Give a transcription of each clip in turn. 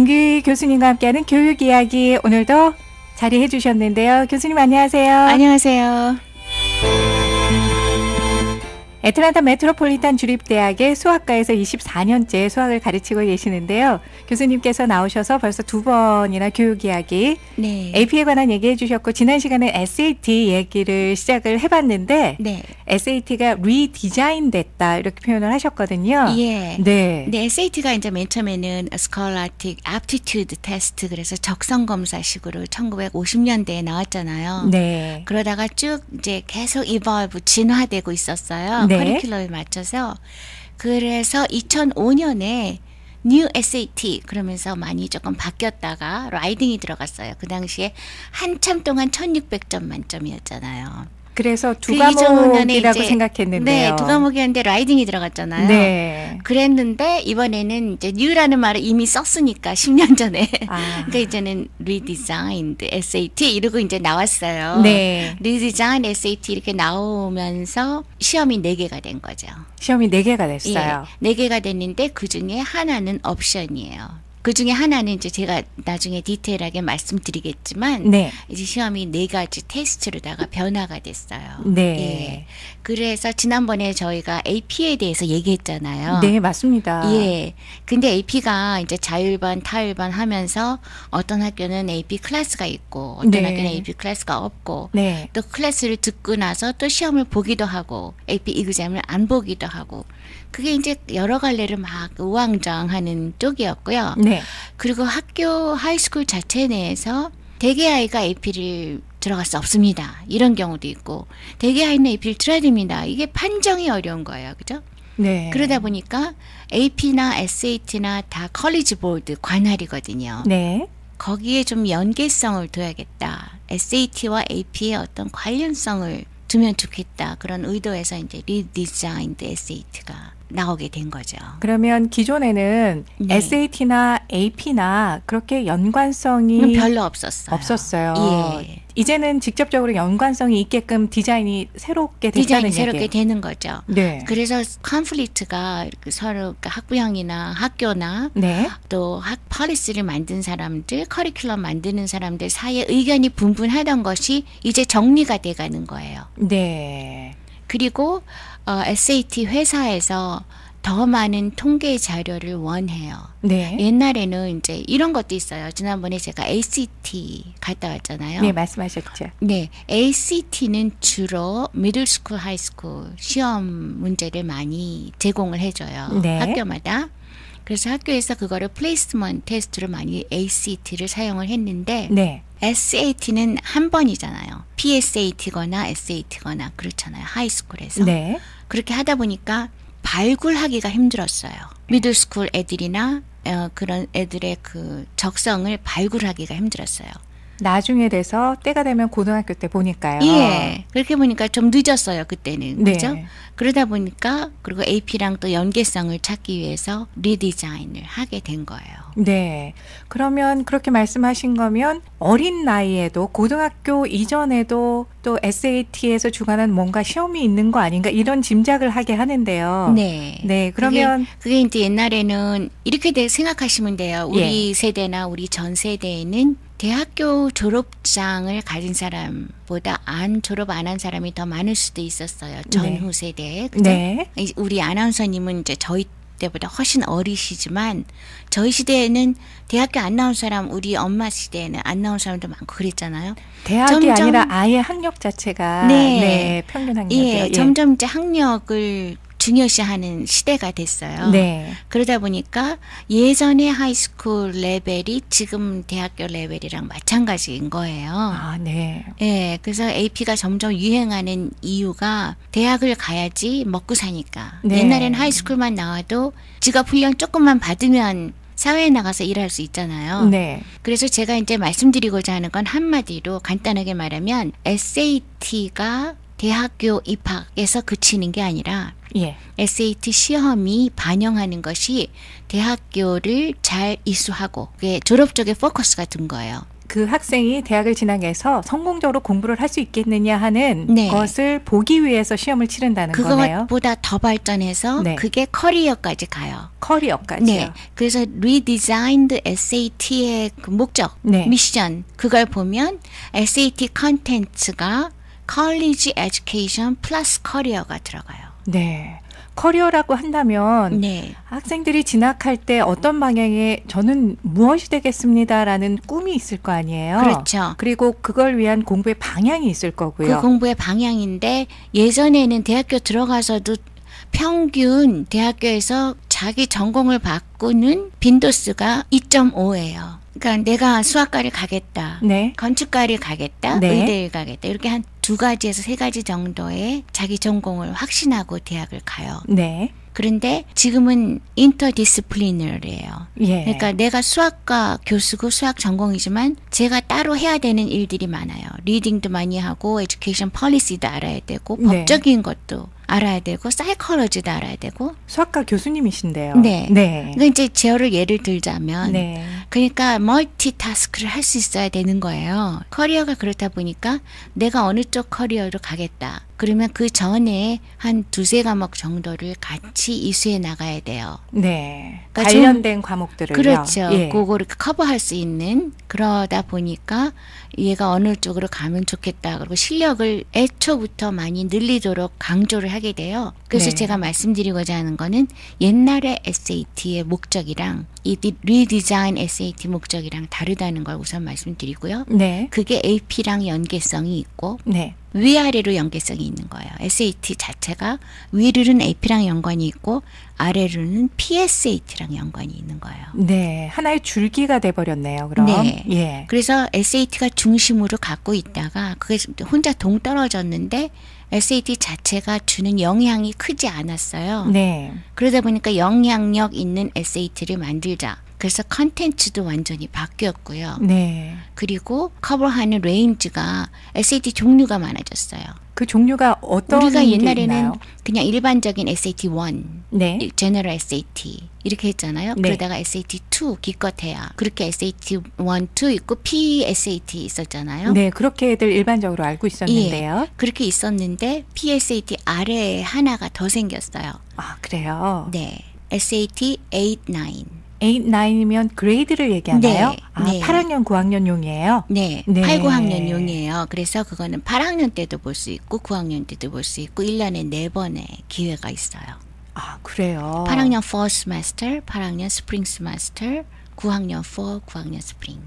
김규희 교수님과 함께하는 교육 이야기 오늘도 자리해 주셨는데요. 교수님 안녕하세요. 안녕하세요. 애틀랜타 메트로폴리탄 주립대학의 수학과에서 24년째 수학을 가르치고 계시는데요. 교수님께서 나오셔서 벌써 2번이나 교육 이야기, 네. AP에 관한 얘기해 주셨고 지난 시간에 SAT 얘기를 시작을 해봤는데 네. SAT가 리디자인 됐다 이렇게 표현을 하셨거든요. 예. 네. 네, SAT가 이제 맨 처음에는 Scholastic Aptitude Test 그래서 적성 검사식으로 1950년대에 나왔잖아요. 네. 그러다가 쭉 이제 계속 evolve 진화되고 있었어요. 네. 커리큘럼에 맞춰서. 그래서 2005년에 New SAT 그러면서 많이 조금 바뀌었다가 라이딩이 들어갔어요. 그 당시에 한참 동안 1600점 만점이었잖아요. 그래서 두 그 과목이라고 이제, 생각했는데요. 네, 두 과목이었는데 라이딩이 들어갔잖아요. 네. 그랬는데 이번에는 이제 new라는 말을 이미 썼으니까 10년 전에. 아. 그러니까 이제는 redesigned SAT 이러고 이제 나왔어요. 네. redesigned SAT 이렇게 나오면서 시험이 4개가 된 거죠. 시험이 4개가 됐어요. 예, 4개가 됐는데 그중에 하나는 옵션이에요. 그중에 하나는 이제 제가 나중에 디테일하게 말씀드리겠지만 네. 이제 시험이 4가지 테스트로다가 변화가 됐어요. 네. 예. 그래서 지난번에 저희가 AP에 대해서 얘기했잖아요. 네, 맞습니다. 예. 근데 AP가 이제 자율반, 타율반 하면서 어떤 학교는 AP 클래스가 있고 어떤 네. 학교는 AP 클래스가 없고 네. 또 클래스를 듣고 나서 또 시험을 보기도 하고 AP 이그잼을 안 보기도 하고 그게 이제 여러 갈래로 막 우왕좌왕하는 쪽이었고요. 네. 그리고 학교 하이스쿨 자체 내에서 대개 아이가 AP를 들어갈 수 없습니다. 이런 경우도 있고 대개 아이는 AP를 들어야 됩니다. 이게 판정이 어려운 거예요. 그죠? 네. 그러다 보니까 AP나 SAT나 다 컬리지 보드 관할이거든요. 네. 거기에 좀 연계성을 둬야겠다. SAT와 AP의 어떤 관련성을 두면 좋겠다. 그런 의도에서 이제 리디자인드 SAT가 나오게 된 거죠. 그러면 기존에는 네. SAT나 AP나 그렇게 연관성이 별로 없었어요. 없었어요. 예. 이제는 직접적으로 연관성이 있게끔 디자인이 새롭게 디자인이 됐다는 새롭게 얘기예요. 되는 거죠. 네. 그래서 컨플릭트가 서로 그러니까 학부형이나 학교나 네. 또 학 폴리시를 만든 사람들, 커리큘럼 만드는 사람들 사이에 의견이 분분하던 것이 이제 정리가 돼가는 거예요. 네. 그리고 SAT 회사에서 더 많은 통계 자료를 원해요. 네. 옛날에는 이제 이런 것도 있어요. 지난번에 제가 ACT 갔다 왔잖아요. 네, 말씀하셨죠. 네, ACT는 주로 미들스쿨, 하이스쿨 시험 문제를 많이 제공을 해줘요. 네. 학교마다. 그래서 학교에서 그거를 플레이스먼트 테스트로 많이 ACT를 사용을 했는데 네. SAT는 한 번이잖아요. PSAT거나 SAT거나 그렇잖아요. 하이스쿨에서. 네. 그렇게 하다 보니까 발굴하기가 힘들었어요. 미들스쿨 애들이나 그런 애들의 그 적성을 발굴하기가 힘들었어요. 나중에 돼서 때가 되면 고등학교 때 보니까요. 예. 그렇게 보니까 좀 늦었어요. 그때는. 네. 그죠? 그러다 보니까 그리고 AP랑 또 연계성을 찾기 위해서 리디자인을 하게 된 거예요. 네. 그러면 그렇게 말씀하신 거면 어린 나이에도 고등학교 이전에도 또 SAT에서 주관한 뭔가 시험이 있는 거 아닌가 이런 짐작을 하게 하는데요. 네. 네. 그러면 그게 이제 옛날에는 이렇게 생각하시면 돼요. 우리 예. 세대나 우리 전 세대에는 대학교 졸업장을 가진 사람보다 졸업 안 한 사람이 더 많을 수도 있었어요. 전후 세대에. 그죠? 네. 우리 아나운서님은 이제 저희 때보다 훨씬 어리시지만 저희 시대에는 대학교 안 나온 사람 우리 엄마 시대에는 안 나온 사람도 많고 그랬잖아요. 대학이 점점- 아니라 아예 학력 자체가 네. 평균 학력이요. 예, 점점 이제 학력을 중요시하는 시대가 됐어요. 네. 그러다 보니까 예전의 하이스쿨 레벨이 지금 대학교 레벨이랑 마찬가지인 거예요. 아, 네. 예, 그래서 AP가 점점 유행하는 이유가 대학을 가야지 먹고 사니까. 네. 옛날엔 하이스쿨만 나와도 직업 훈련 조금만 받으면 사회에 나가서 일할 수 있잖아요. 네. 그래서 제가 이제 말씀드리고자 하는 건 한마디로 간단하게 말하면 SAT가 대학교 입학에서 그치는 게 아니라 예. SAT 시험이 반영하는 것이 대학교를 잘 이수하고 그게 졸업 쪽에 포커스가 둔 거예요. 그 학생이 대학을 진학해서 성공적으로 공부를 할 수 있겠느냐 하는 네. 것을 보기 위해서 시험을 치른다는 거네요. 그것보다 더 발전해서 네. 그게 커리어까지 가요. 커리어까지요. 네. 그래서 redesigned SAT의 그 목적, 네. 미션 그걸 보면 SAT 컨텐츠가 college education 플러스 커리어가 들어가요. 네. 커리어라고 한다면 네. 학생들이 진학할 때 어떤 방향에 저는 무엇이 되겠습니다라는 꿈이 있을 거 아니에요. 그렇죠. 그리고 그걸 위한 공부의 방향이 있을 거고요. 그 공부의 방향인데 예전에는 대학교 들어가서도 평균 대학교에서 자기 전공을 바꾸는 빈도수가 2.5예요. 그러니까 내가 수학과를 가겠다. 네. 건축과를 가겠다. 네. 의대를 가겠다. 이렇게 한 2가지에서 3가지 정도의 자기 전공을 확신하고 대학을 가요. 네. 그런데 지금은 인터디스플리너리예요. 예. 그러니까 내가 수학과 교수고 수학 전공이지만 제가 따로 해야 되는 일들이 많아요. 리딩도 많이 하고 에듀케이션 폴리시도 알아야 되고 네. 법적인 것도 알아야 되고 사이콜로지도 알아야 되고. 수학과 교수님이신데요. 네. 네. 그러니까 이제 제어를 예를 들자면 네. 그러니까 멀티타스크를 할 수 있어야 되는 거예요. 커리어가 그렇다 보니까 내가 어느 쪽 커리어로 가겠다. 그러면 그 전에 한 2-3과목 정도를 같이 이수해 나가야 돼요. 네. 그러니까 관련된 과목들을요. 그렇죠. 예. 그거를 커버할 수 있는 그러다 보니까 얘가 어느 쪽으로 가면 좋겠다. 그리고 실력을 애초부터 많이 늘리도록 강조를 하게 돼요. 그래서 네. 제가 말씀드리고자 하는 거는 옛날의 SAT의 목적이랑 이 리디자인 SAT 목적이랑 다르다는 걸 우선 말씀드리고요. 네. 그게 AP랑 연계성이 있고 네. 위아래로 연계성이 있는 거예요. SAT 자체가 위로는 AP랑 연관이 있고 아래로는 PSAT랑 연관이 있는 거예요. 네. 하나의 줄기가 돼 버렸네요. 그럼. 네. 예. 그래서 SAT가 중심으로 갖고 있다가 그게 혼자 동떨어졌는데 SAT 자체가 주는 영향이 크지 않았어요. 네. 그러다 보니까 영향력 있는 SAT를 만들자. 그래서 컨텐츠도 완전히 바뀌었고요. 네. 그리고 커버하는 레인지가 SAT 종류가 많아졌어요. 그 종류가 어떤 우리가 게 옛날에는 있나요? 그냥 일반적인 SAT 1, 네. 제너럴 SAT 이렇게 했잖아요. 네. 그러다가 SAT 2 기껏해야 그렇게 SAT 1, 2 있고 PSAT 있었잖아요. 네, 그렇게들 일반적으로 알고 있었는데요. 예, 그렇게 있었는데 PSAT 아래에 하나가 더 생겼어요. 아, 그래요? 네, SAT 8, 9. 8, 9이면 그레이드를 얘기하나요? 네, 아, 네. 8학년, 9학년용이에요? 네, 네. 8, 9학년용이에요. 그래서 그거는 8학년 때도 볼 수 있고 9학년 때도 볼 수 있고 1년에 4번의 기회가 있어요. 아, 그래요? 8학년 fall semester, 8학년 spring semester, 9학년 fall, 9학년 spring.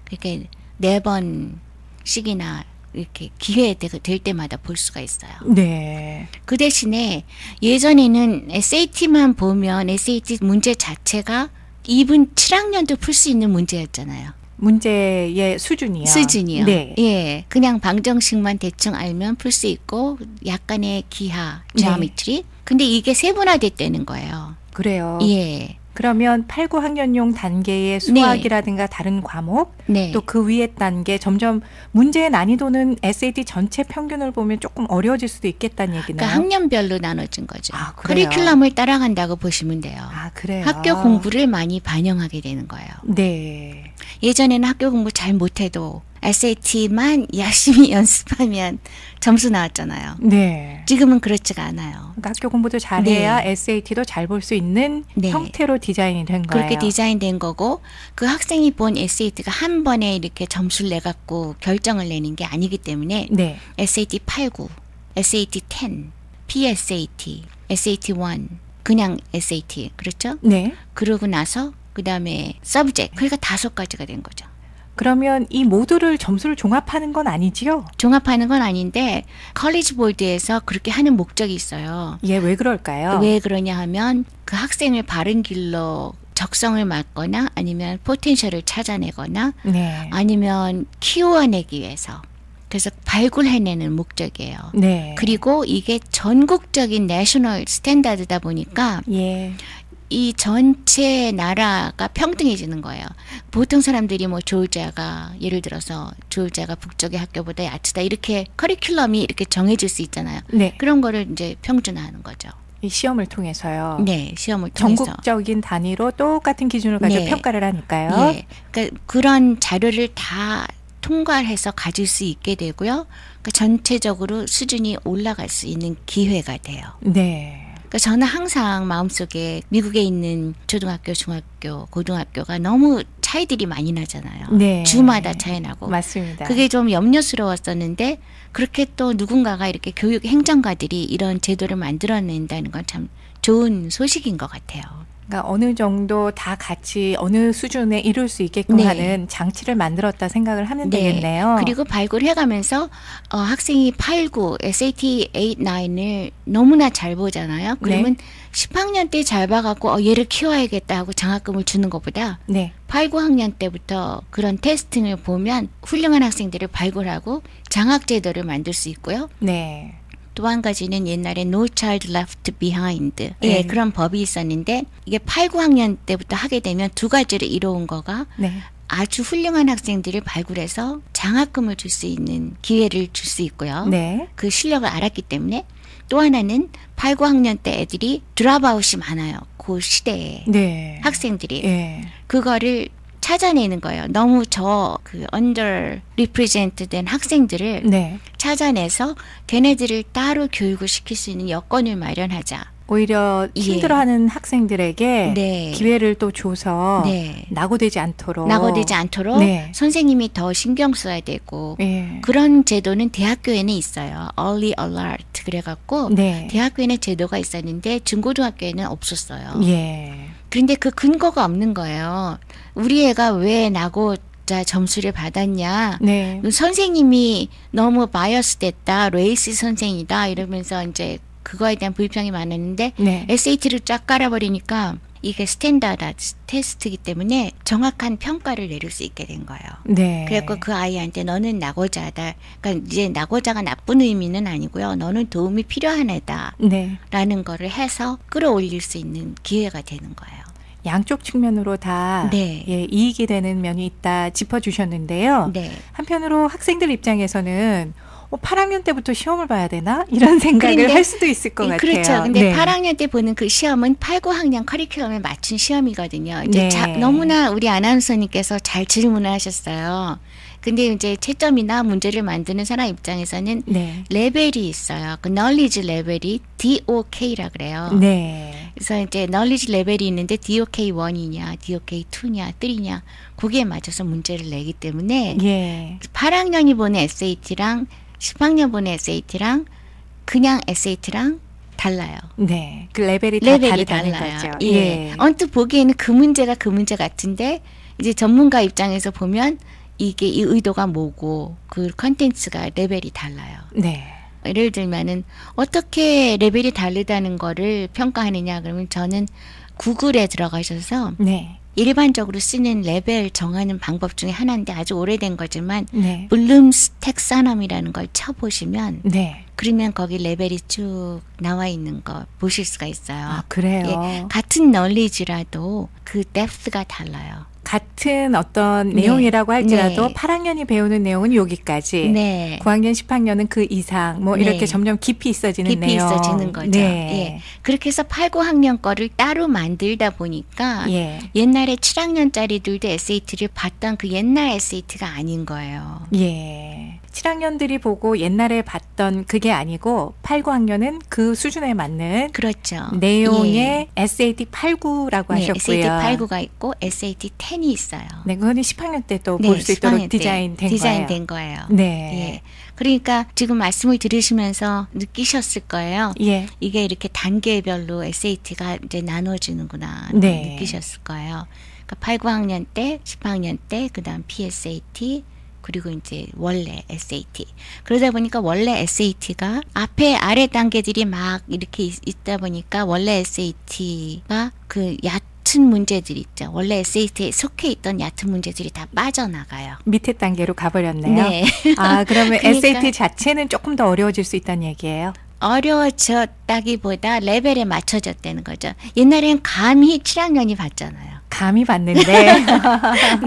그렇게 4번씩이나 이렇게 기회 될 때마다 볼 수가 있어요. 네. 그 대신에 예전에는 SAT만 보면 SAT 문제 자체가 2분 7학년도 풀 수 있는 문제였잖아요. 문제의 수준이요? 수준이요. 네. 예, 그냥 방정식만 대충 알면 풀 수 있고 약간의 기하, geometry. 근데 이게 세분화됐다는 거예요. 그래요. 예. 그러면 8, 9학년용 단계의 수학이라든가 다른 과목, 네. 또 그 위의 단계 점점 문제의 난이도는 SAT 전체 평균을 보면 조금 어려워질 수도 있겠다는 얘기네요. 그러니까 학년별로 나눠진 거죠. 아, 그래요? 커리큘럼을 따라간다고 보시면 돼요. 아, 그래요? 학교 공부를 많이 반영하게 되는 거예요. 네. 예전에는 학교 공부 잘 못해도 SAT만 열심히 연습하면 점수 나왔잖아요. 네. 지금은 그렇지가 않아요. 그러니까 학교 공부도 잘해야 SAT도 잘 볼 수 있는 네. 형태로 디자인이 된 거예요. 그렇게 디자인된 거고 그 학생이 본 SAT가 한 번에 이렇게 점수를 내갖고 결정을 내는 게 아니기 때문에 네. SAT 8, 9, SAT 10, PSAT, SAT 1, 그냥 SAT 그렇죠? 네. 그러고 나서 그 다음에 subject 그러니까 5가지가 된 거죠. 그러면 이 모두를 점수를 종합하는 건 아니지요? 종합하는 건 아닌데 컬리지 보드에서 그렇게 하는 목적이 있어요. 예, 왜 그럴까요? 왜 그러냐 하면 그 학생을 바른 길로 적성을 맞거나 아니면 포텐셜을 찾아내거나 네. 아니면 키워내기 위해서 그래서 발굴해내는 목적이에요. 네. 그리고 이게 전국적인 내셔널 스탠다드다 보니까 예. 이 전체 나라가 평등해지는 거예요. 보통 사람들이 뭐 조지아가 예를 들어서 조지아가 북쪽의 학교보다 얕다 이렇게 커리큘럼이 이렇게 정해질 수 있잖아요. 네. 그런 거를 이제 평준화하는 거죠. 이 시험을 통해서요. 네, 시험을 통해서. 전국적인 단위로 똑같은 기준을 가지고 네. 평가를 하니까요. 예, 그러니까 그런 자료를 다 통과해서 가질 수 있게 되고요. 그러니까 전체적으로 수준이 올라갈 수 있는 기회가 돼요. 네. 그러니까 저는 항상 마음속에 미국에 있는 초등학교, 중학교, 고등학교가 너무 차이들이 많이 나잖아요. 네. 주마다 차이 나고. 맞습니다. 그게 좀 염려스러웠었는데 그렇게 또 누군가가 이렇게 교육 행정가들이 이런 제도를 만들어낸다는 건 참 좋은 소식인 것 같아요. 그러니까 어느 정도 다 같이 어느 수준에 이룰 수 있게끔 네. 하는 장치를 만들었다 생각을 하면 네. 되겠네요. 그리고 발굴해가면서 학생이 8, 9, SAT 8, 9을 너무나 잘 보잖아요. 그러면 10학년 때 잘 봐갖고 얘를 키워야겠다 하고 장학금을 주는 것보다 네. 8, 9학년 때부터 그런 테스팅을 보면 훌륭한 학생들을 발굴하고 장학제도를 만들 수 있고요. 네. 또 한 가지는 옛날에 No Child Left Behind 네. 그런 법이 있었는데 이게 8, 9학년 때부터 하게 되면 두 가지를 이뤄온 거가 네. 아주 훌륭한 학생들을 발굴해서 장학금을 줄 수 있는 기회를 줄 수 있고요. 네. 그 실력을 알았기 때문에 또 하나는 8, 9학년 때 애들이 드랍아웃이 많아요. 그 시대에 네. 학생들이 예. 그거를 찾아내는 거예요. 너무 그 under represented 된 학생들을 네. 찾아내서 걔네들을 따로 교육을 시킬 수 있는 여건을 마련하자. 오히려 예. 힘들어하는 학생들에게 네. 기회를 또 줘서 네. 낙오되지 않도록 낙오되지 않도록 네. 선생님이 더 신경 써야 되고 예. 그런 제도는 대학교에는 있어요. Early Alert 그래갖고 네. 대학교에는 제도가 있었는데 중고등학교에는 없었어요. 예. 그런데 그 근거가 없는 거예요. 우리 애가 왜 낙오자 점수를 받았냐. 네. 선생님이 너무 바이어스 됐다. 레이시 선생이다. 이러면서 이제 그거에 대한 불평이 많았는데 네. SAT를 쫙 깔아버리니까 이게 스탠다드 테스트이기 때문에 정확한 평가를 내릴 수 있게 된 거예요. 네. 그래서 그 아이한테 너는 낙오자다. 그러니까 이제 낙오자가 나쁜 의미는 아니고요. 너는 도움이 필요한 애다. 네. 라는 거를 해서 끌어올릴 수 있는 기회가 되는 거예요. 양쪽 측면으로 다 네. 예, 이익이 되는 면이 있다 짚어주셨는데요. 네. 한편으로 학생들 입장에서는 8학년 때부터 시험을 봐야 되나? 이런 생각을 그런데 할 수도 있을 것 같아요. 그렇죠. 근데 네. 8학년 때 보는 그 시험은 8, 9학년 커리큘럼에 맞춘 시험이거든요. 이제 네. 너무나 우리 아나운서님께서 잘 질문을 하셨어요. 근데 이제 채점이나 문제를 만드는 사람 입장에서는 네. 레벨이 있어요. 그 knowledge 레벨이 DOK라 그래요. 네. 그래서 이제 knowledge 레벨이 있는데 DOK 1이냐, DOK 2냐, 3냐 거기에 맞춰서 문제를 내기 때문에 예. 8학년이 보는 SAT랑 10학년 보는 SAT랑 그냥 SAT랑 달라요. 네. 그 레벨이 다 레벨이 다르다는 달라요. 거죠. 예. 언뜻 보기에는 그 문제가 그 문제 같은데 이제 전문가 입장에서 보면 이게 이 의도가 뭐고 그 컨텐츠가 레벨이 달라요. 네. 예를 들면은 어떻게 레벨이 다르다는 거를 평가하느냐 그러면 저는 구글에 들어가셔서 네. 일반적으로 쓰는 레벨 정하는 방법 중에 하나인데 아주 오래된 거지만 네. 블룸스 텍사넘이라는 걸 쳐보시면 네. 그러면 거기 레벨이 쭉 나와 있는 거 보실 수가 있어요. 아, 그래요. 예, 같은 널리지라도 그 뎁스가 달라요. 같은 어떤 네. 내용이라고 할지라도 네. 8학년이 배우는 내용은 여기까지. 네. 9학년, 10학년은 그 이상. 뭐 네. 이렇게 점점 깊이 있어지는 깊이 내용. 있어지는 거죠. 네. 예. 그렇게 해서 8, 9학년 거를 따로 만들다 보니까 예. 옛날에 7학년짜리들도 SAT를 봤던 그 옛날 SAT가 아닌 거예요. 예. 7학년들이 보고 옛날에 봤던 그게 아니고 8, 9학년은 그 수준에 맞는 그렇죠. 내용의 예. SAT 8, 9라고 네, 하셨고요. SAT 8, 9가 있고 SAT 10이 있어요. 네, 그거는 10학년 때 또 볼 수 있도록 10학년 때 디자인된 거예요. 디자인된 거예요. 네. 예. 그러니까 지금 말씀을 들으시면서 느끼셨을 거예요. 예. 이게 이렇게 단계별로 SAT가 이제 나눠지는구나 네. 느끼셨을 거예요. 그러니까 8, 9학년 때, 10학년 때, 그다음 PSAT, 그리고 이제 원래 SAT. 그러다 보니까 원래 SAT가 앞에 아래 단계들이 막 이렇게 있다 보니까 원래 SAT가 그 얕은 문제들 있죠. 원래 SAT에 속해 있던 얕은 문제들이 다 빠져나가요. 밑에 단계로 가버렸네요. 네. 아, 그러면 그러니까- SAT 자체는 조금 더 어려워질 수 있다는 얘기예요? 어려워졌다기보다 레벨에 맞춰졌다는 거죠. 옛날엔 감히 7학년이 봤잖아요. 감이 봤는데.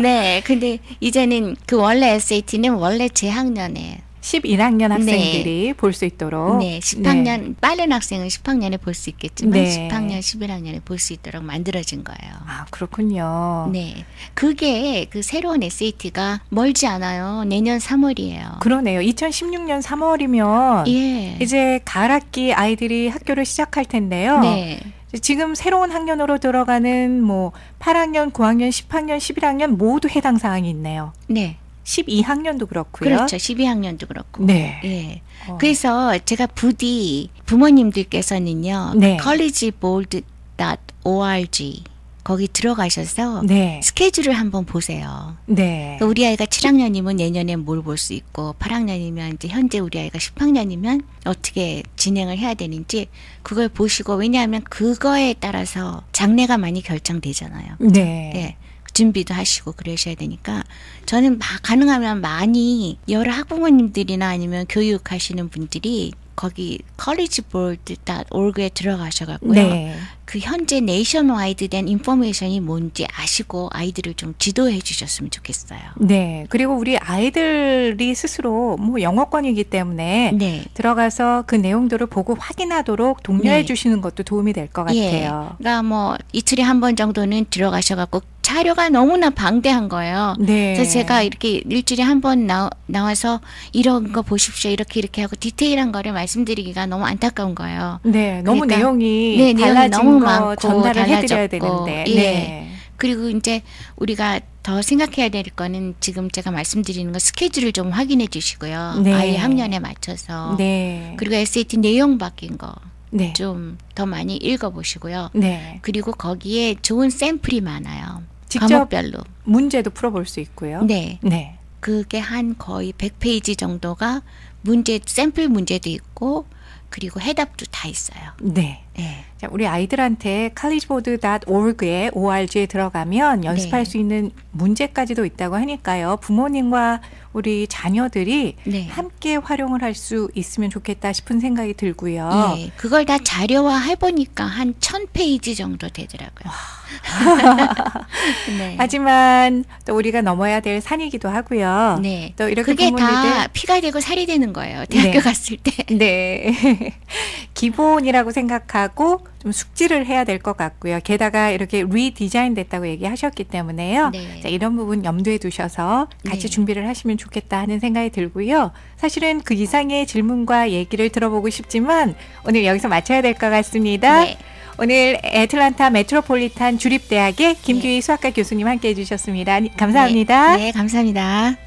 네, 근데 이제는 그 원래 SAT는 원래 재학년에 11학년 학생들이 볼 수 있도록. 네, 10학년 빠른 학생은 10학년에 볼 수 있겠지만 네. 10학년, 11학년에 볼 수 있도록 만들어진 거예요. 아, 그렇군요. 네, 그게 그 새로운 SAT가 멀지 않아요. 내년 3월이에요. 그러네요. 2016년 3월이면 예. 이제 가을학기 아이들이 학교를 시작할 텐데요. 네. 지금 새로운 학년으로 들어가는 뭐 8학년, 9학년, 10학년, 11학년 모두 해당 사항이 있네요. 네. 12학년도 그렇고요. 그렇죠. 12학년도 그렇고. 네. 예. 그래서 제가 부디 부모님들께서는요. 네. collegeboard.org 거기 들어가셔서 네. 스케줄을 한번 보세요. 네. 우리 아이가 7학년이면 내년에 뭘 볼 수 있고 8학년이면 이제 현재 우리 아이가 10학년이면 어떻게 진행을 해야 되는지 그걸 보시고 왜냐하면 그거에 따라서 장래가 많이 결정되잖아요. 네. 네. 준비도 하시고 그러셔야 되니까 저는 가능하면 많이 여러 학부모님들이나 아니면 교육하시는 분들이 거기 collegeboard.org에 들어가셔갖고요. 네. 그 현재 네이션와이드 된 인포메이션이 뭔지 아시고 아이들을 좀 지도해 주셨으면 좋겠어요. 네. 그리고 우리 아이들이 스스로 뭐 영어권이기 때문에 네. 들어가서 그 내용들을 보고 확인하도록 독려해 네. 주시는 것도 도움이 될 것 예. 같아요. 그러니까 뭐 이틀에 한 번 정도는 들어가셔갖고 자료가 너무나 방대한 거예요. 네. 그래서 제가 이렇게 일주일에 한 번 나와서 이런 거 보십시오. 이렇게 하고 디테일한 거를 말씀드리기가 너무 안타까운 거예요. 네. 너무 그러니까, 내용이 네, 내용이 달라진 너무 거 많고 전달을 해드려야 달라졌고, 되는데. 예. 네. 그리고 이제 우리가 더 생각해야 될 거는 지금 제가 말씀드리는 거 스케줄을 좀 확인해 주시고요. 네. 아이 학년에 맞춰서. 네. 그리고 SAT 내용 바뀐 거 네. 좀 더 많이 읽어보시고요. 네. 그리고 거기에 좋은 샘플이 많아요. 직접 과목별로. 문제도 풀어볼 수 있고요. 네. 네. 그게 한 거의 100페이지 정도가 샘플 문제도 있고 그리고 해답도 다 있어요. 네. 네. 자, 우리 아이들한테 collegeboard.org에 들어가면 연습할 네. 수 있는 문제까지도 있다고 하니까요. 부모님과 우리 자녀들이 네. 함께 활용을 할 수 있으면 좋겠다 싶은 생각이 들고요. 예, 그걸 다 자료화 해보니까 한 1000페이지 정도 되더라고요. 네. 하지만 또 우리가 넘어야 될 산이기도 하고요. 네. 또 이렇게 그게 부모님들 다 피가 되고 살이 되는 거예요. 대학교 네. 갔을 때. 네. 기본이라고 생각하고 좀 숙지를 해야 될 것 같고요. 게다가 이렇게 리디자인 됐다고 얘기하셨기 때문에요. 네. 자, 이런 부분 염두에 두셔서 같이 네. 준비를 하시면 좋겠다 하는 생각이 들고요. 사실은 그 이상의 질문과 얘기를 들어보고 싶지만 오늘 여기서 마쳐야 될 것 같습니다. 네. 오늘 애틀란타 메트로폴리탄 주립대학의 김규희 수학과 교수님 함께해 주셨습니다. 감사합니다. 네, 감사합니다.